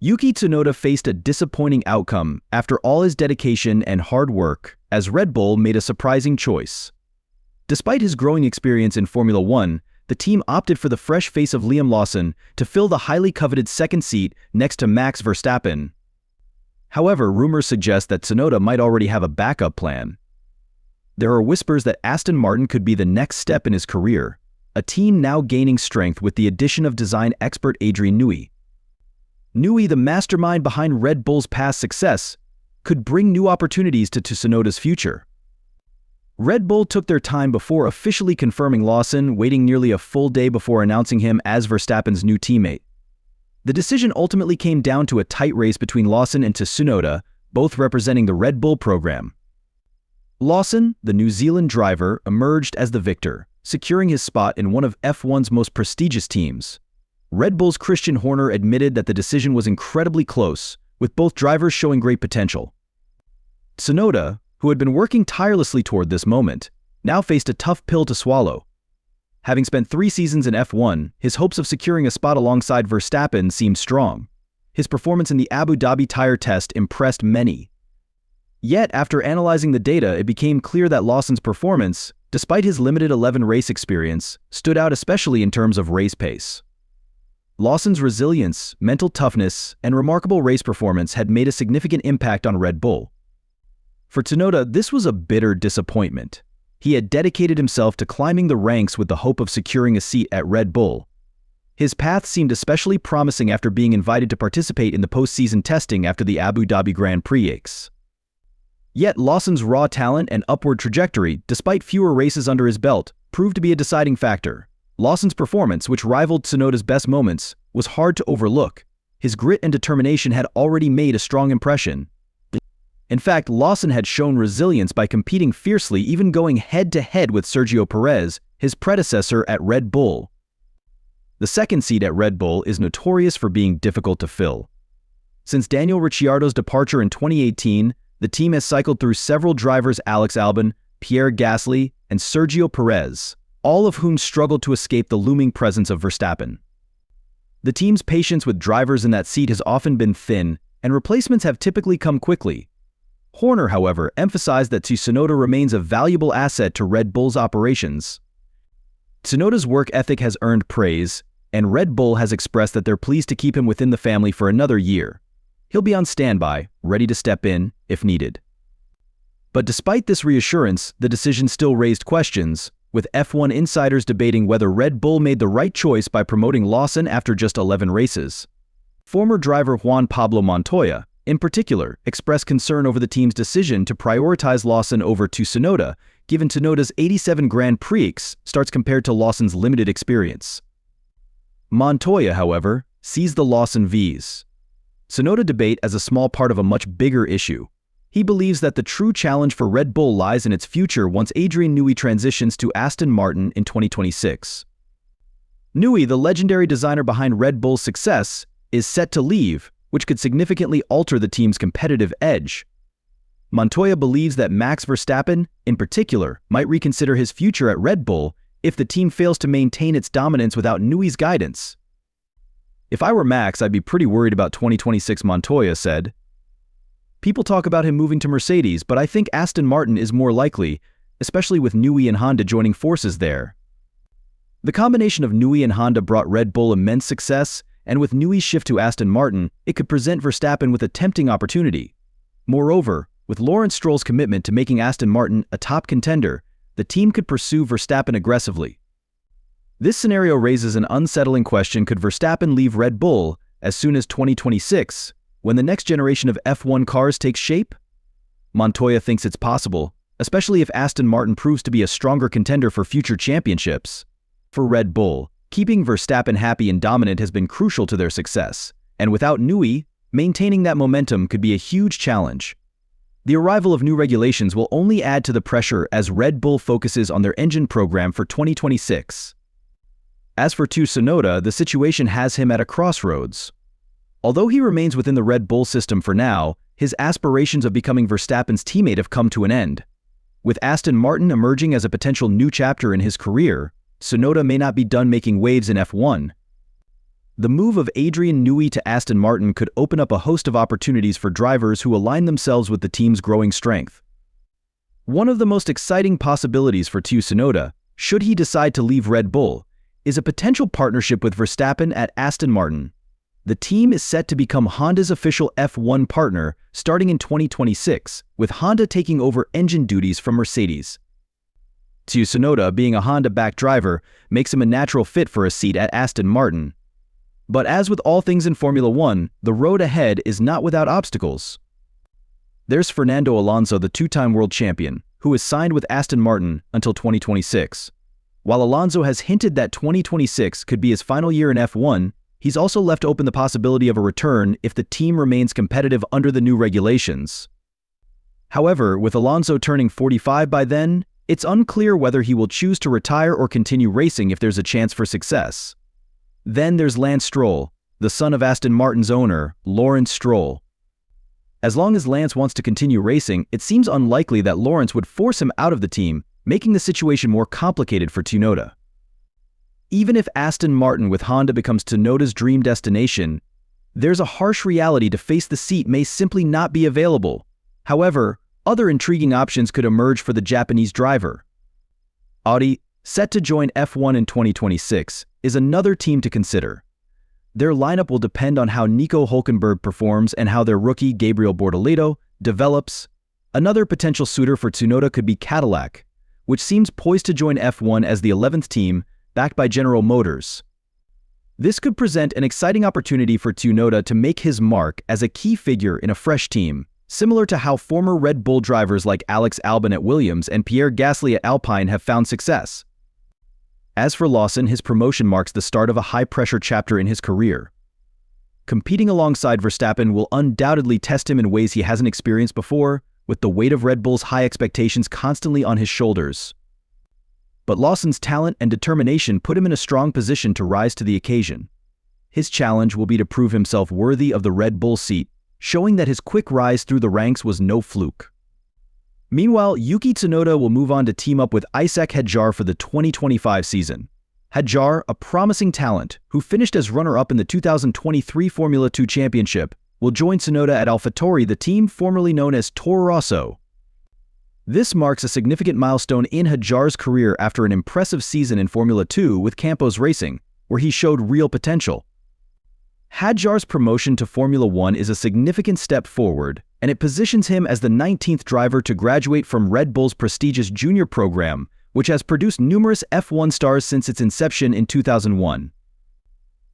Yuki Tsunoda faced a disappointing outcome after all his dedication and hard work, as Red Bull made a surprising choice. Despite his growing experience in Formula One, the team opted for the fresh face of Liam Lawson to fill the highly coveted second seat next to Max Verstappen. However, rumors suggest that Tsunoda might already have a backup plan. There are whispers that Aston Martin could be the next step in his career, a team now gaining strength with the addition of design expert Adrian Newey. Newey, the mastermind behind Red Bull's past success, could bring new opportunities to Tsunoda's future. Red Bull took their time before officially confirming Lawson, waiting nearly a full day before announcing him as Verstappen's new teammate. The decision ultimately came down to a tight race between Lawson and Tsunoda, both representing the Red Bull program. Lawson, the New Zealand driver, emerged as the victor, securing his spot in one of F1's most prestigious teams. Red Bull's Christian Horner admitted that the decision was incredibly close, with both drivers showing great potential. Tsunoda, who had been working tirelessly toward this moment, now faced a tough pill to swallow. Having spent 3 seasons in F1, his hopes of securing a spot alongside Verstappen seemed strong. His performance in the Abu Dhabi tire test impressed many. Yet, after analyzing the data, it became clear that Lawson's performance, despite his limited 11 race experience, stood out especially in terms of race pace. Lawson's resilience, mental toughness, and remarkable race performance had made a significant impact on Red Bull. For Tsunoda, this was a bitter disappointment. He had dedicated himself to climbing the ranks with the hope of securing a seat at Red Bull. His path seemed especially promising after being invited to participate in the postseason testing after the Abu Dhabi Grand Prix. Yet Lawson's raw talent and upward trajectory, despite fewer races under his belt, proved to be a deciding factor. Lawson's performance, which rivaled Tsunoda's best moments, was hard to overlook. His grit and determination had already made a strong impression. In fact, Lawson had shown resilience by competing fiercely, even going head-to-head with Sergio Perez, his predecessor at Red Bull. The second seat at Red Bull is notorious for being difficult to fill. Since Daniel Ricciardo's departure in 2018, the team has cycled through several drivers: Alex Albon, Pierre Gasly, and Sergio Perez, all of whom struggled to escape the looming presence of Verstappen. The team's patience with drivers in that seat has often been thin, and replacements have typically come quickly. Horner, however, emphasized that Tsunoda remains a valuable asset to Red Bull's operations. Tsunoda's work ethic has earned praise, and Red Bull has expressed that they're pleased to keep him within the family for another year. He'll be on standby, ready to step in if needed. But despite this reassurance, the decision still raised questions, with F1 insiders debating whether Red Bull made the right choice by promoting Lawson after just 11 races. Former driver Juan Pablo Montoya, in particular, expressed concern over the team's decision to prioritize Lawson over Tsunoda, given Tsunoda's 87 Grand Prix starts compared to Lawson's limited experience. Montoya, however, sees the Lawson vs. Tsunoda debate as a small part of a much bigger issue. He believes that the true challenge for Red Bull lies in its future once Adrian Newey transitions to Aston Martin in 2026. Newey, the legendary designer behind Red Bull's success, is set to leave, which could significantly alter the team's competitive edge. Montoya believes that Max Verstappen, in particular, might reconsider his future at Red Bull if the team fails to maintain its dominance without Newey's guidance. "If I were Max, I'd be pretty worried about 2026," Montoya said. "People talk about him moving to Mercedes, but I think Aston Martin is more likely, especially with Newey and Honda joining forces there." The combination of Newey and Honda brought Red Bull immense success, and with Newey's shift to Aston Martin, it could present Verstappen with a tempting opportunity. Moreover, with Lawrence Stroll's commitment to making Aston Martin a top contender, the team could pursue Verstappen aggressively. This scenario raises an unsettling question: could Verstappen leave Red Bull as soon as 2026, when the next generation of F1 cars takes shape? Montoya thinks it's possible, especially if Aston Martin proves to be a stronger contender for future championships. For Red Bull, keeping Verstappen happy and dominant has been crucial to their success, and without Newey, maintaining that momentum could be a huge challenge. The arrival of new regulations will only add to the pressure as Red Bull focuses on their engine program for 2026. As for Tsunoda, the situation has him at a crossroads. Although he remains within the Red Bull system for now, his aspirations of becoming Verstappen's teammate have come to an end. With Aston Martin emerging as a potential new chapter in his career, Tsunoda may not be done making waves in F1. The move of Adrian Newey to Aston Martin could open up a host of opportunities for drivers who align themselves with the team's growing strength. One of the most exciting possibilities for Tsunoda, should he decide to leave Red Bull, is a potential partnership with Verstappen at Aston Martin. The team is set to become Honda's official F1 partner starting in 2026, with Honda taking over engine duties from Mercedes. Tsunoda, being a Honda-backed driver, makes him a natural fit for a seat at Aston Martin. But as with all things in Formula One, the road ahead is not without obstacles. There's Fernando Alonso, the two-time world champion, who is signed with Aston Martin until 2026. While Alonso has hinted that 2026 could be his final year in F1, he's also left open the possibility of a return if the team remains competitive under the new regulations. However, with Alonso turning 45 by then, it's unclear whether he will choose to retire or continue racing if there's a chance for success. Then there's Lance Stroll, the son of Aston Martin's owner, Lawrence Stroll. As long as Lance wants to continue racing, it seems unlikely that Lawrence would force him out of the team, making the situation more complicated for Tsunoda. Even if Aston Martin with Honda becomes Tsunoda's dream destination, there's a harsh reality to face: the seat may simply not be available. However, other intriguing options could emerge for the Japanese driver. Audi, set to join F1 in 2026, is another team to consider. Their lineup will depend on how Nico Hülkenberg performs and how their rookie Gabriel Bortoleto develops. Another potential suitor for Tsunoda could be Cadillac, which seems poised to join F1 as the 11th team, backed by General Motors. This could present an exciting opportunity for Tsunoda to make his mark as a key figure in a fresh team, similar to how former Red Bull drivers like Alex Albon at Williams and Pierre Gasly at Alpine have found success. As for Lawson, his promotion marks the start of a high-pressure chapter in his career. Competing alongside Verstappen will undoubtedly test him in ways he hasn't experienced before, with the weight of Red Bull's high expectations constantly on his shoulders. But Lawson's talent and determination put him in a strong position to rise to the occasion. His challenge will be to prove himself worthy of the Red Bull seat, showing that his quick rise through the ranks was no fluke. Meanwhile, Yuki Tsunoda will move on to team up with Isaac Hadjar for the 2025 season. Hadjar, a promising talent who finished as runner-up in the 2023 Formula 2 Championship, will join Tsunoda at AlphaTauri, the team formerly known as Toro Rosso. This marks a significant milestone in Hadjar's career after an impressive season in Formula 2 with Campos Racing, where he showed real potential. Hadjar's promotion to Formula 1 is a significant step forward, and it positions him as the 19th driver to graduate from Red Bull's prestigious junior program, which has produced numerous F1 stars since its inception in 2001.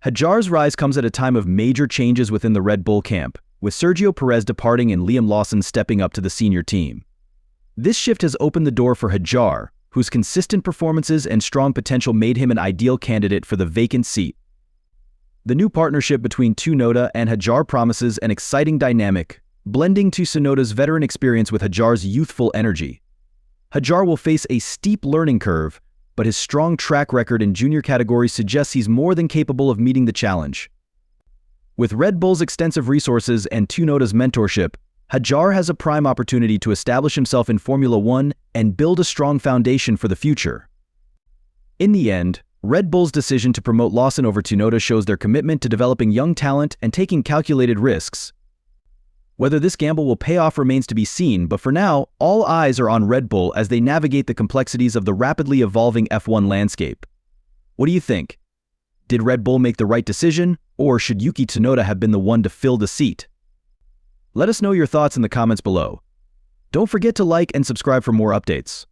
Hadjar's rise comes at a time of major changes within the Red Bull camp, with Sergio Perez departing and Liam Lawson stepping up to the senior team. This shift has opened the door for Hadjar, whose consistent performances and strong potential made him an ideal candidate for the vacant seat. The new partnership between Tsunoda and Hadjar promises an exciting dynamic, blending Tsunoda's veteran experience with Hadjar's youthful energy. Hadjar will face a steep learning curve, but his strong track record in junior categories suggests he's more than capable of meeting the challenge. With Red Bull's extensive resources and Tsunoda's mentorship, Hadjar has a prime opportunity to establish himself in Formula 1 and build a strong foundation for the future. In the end, Red Bull's decision to promote Lawson over Tsunoda shows their commitment to developing young talent and taking calculated risks. Whether this gamble will pay off remains to be seen, but for now, all eyes are on Red Bull as they navigate the complexities of the rapidly evolving F1 landscape. What do you think? Did Red Bull make the right decision, or should Yuki Tsunoda have been the one to fill the seat? Let us know your thoughts in the comments below. Don't forget to like and subscribe for more updates.